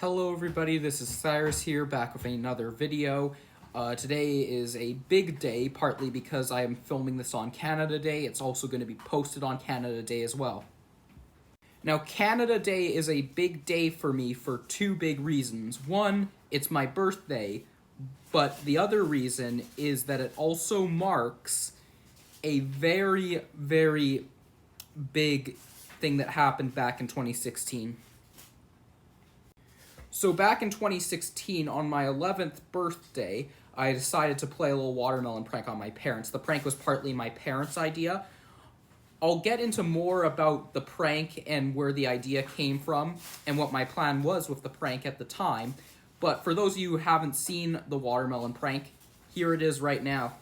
Hello everybody, this is Cyrus here, back with another video. Today is a big day, partly because I am filming this on Canada Day. It's also going to be posted on Canada Day as well. Now, Canada Day is a big day for me for two big reasons. One, it's my birthday, but the other reason is that it also marks a very, very big thing that happened back in 2016. So back in 2016, on my 11th birthday, I decided to play a little watermelon prank on my parents. The prank was partly my parents' idea. I'll get into more about the prank and where the idea came from and what my plan was with the prank at the time. But for those of you who haven't seen the watermelon prank, here it is right now.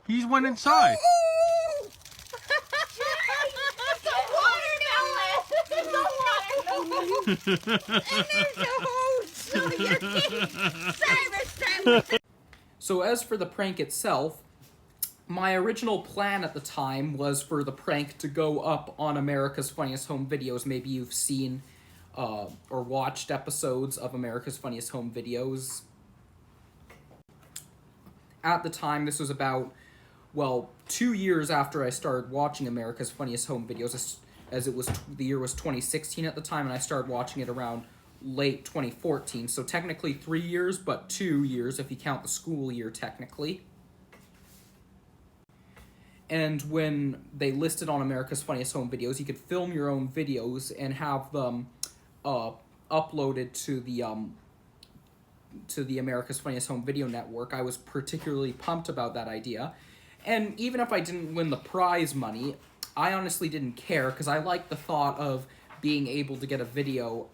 He's went inside. And there's a hose! So you're kidding! Cyrus! So as for the prank itself, my original plan at the time was for the prank to go up on America's Funniest Home Videos. Maybe you've seen or watched episodes of America's Funniest Home Videos. At the time, this was about, 2 years after I started watching America's Funniest Home Videos, as it was the year was 2016 at the time, and I started watching it around late 2014. So technically 3 years, but 2 years if you count the school year technically. And when they listed on America's Funniest Home Videos, you could film your own videos and have them uploaded to the America's Funniest Home Video Network. I was particularly pumped about that idea. And even if I didn't win the prize money, I honestly didn't care because I liked the thought of being able to get a video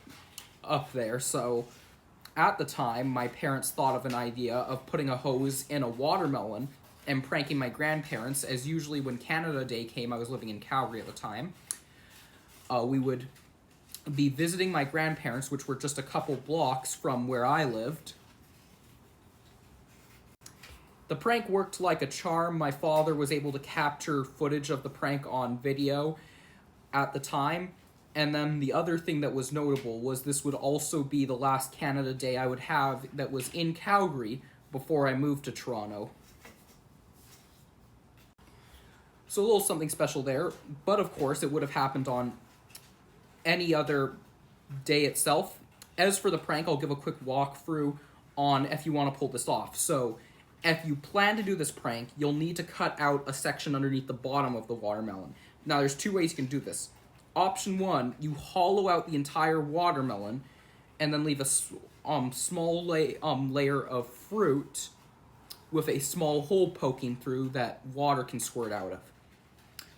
up there. So at the time, my parents thought of an idea of putting a hose in a watermelon and pranking my grandparents, as usually when Canada Day came, I was living in Calgary at the time. We would be visiting my grandparents, which were just a couple blocks from where I lived. The prank worked like a charm. My father was able to capture footage of the prank on video at the time. And then the other thing that was notable was this would also be the last Canada Day I would have that was in Calgary before I moved to Toronto. So a little something special there. But of course, it would have happened on any other day itself. As for the prank, I'll give a quick walkthrough on if you want to pull this off. So if you plan to do this prank, you'll need to cut out a section underneath the bottom of the watermelon. Now, there's two ways you can do this. Option one, you hollow out the entire watermelon and then leave a small layer of fruit with a small hole poking through that water can squirt out of.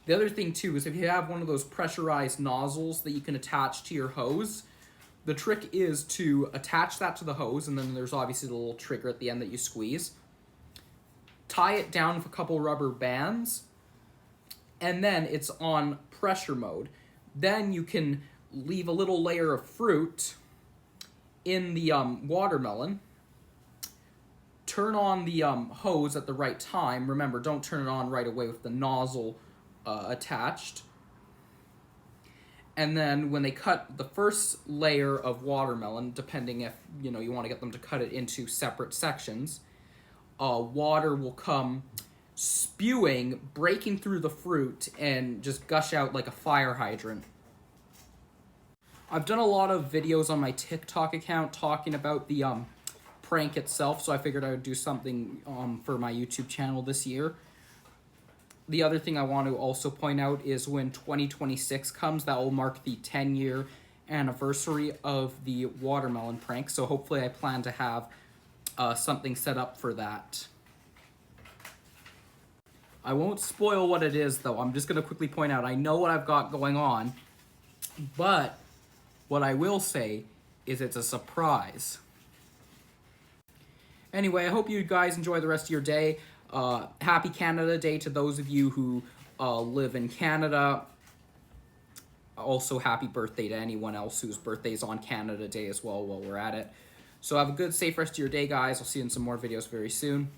The other thing, too, is if you have one of those pressurized nozzles that you can attach to your hose, the trick is to attach that to the hose, and then there's obviously the little trigger at the end that you squeeze. Tie it down with a couple rubber bands, and then it's on pressure mode. Then you can leave a little layer of fruit in the watermelon, turn on the hose at the right time. Remember, don't turn it on right away with the nozzle attached. And then when they cut the first layer of watermelon, depending if you want to get them to cut it into separate sections, water will come spewing, breaking through the fruit, and just gush out like a fire hydrant. I've done a lot of videos on my TikTok account talking about the prank itself, so I figured I would do something for my YouTube channel this year. The other thing I want to also point out is when 2026 comes, that will mark the 10-year anniversary of the watermelon prank, so hopefully I plan to have something set up for that. I won't spoil what it is, though. I'm just going to quickly point out, I know what I've got going on, but what I will say is it's a surprise. Anyway, I hope you guys enjoy the rest of your day. Happy Canada Day to those of you who live in Canada. Also, happy birthday to anyone else whose birthday is on Canada Day as well while we're at it. So have a good, safe rest of your day, guys. I'll see you in some more videos very soon.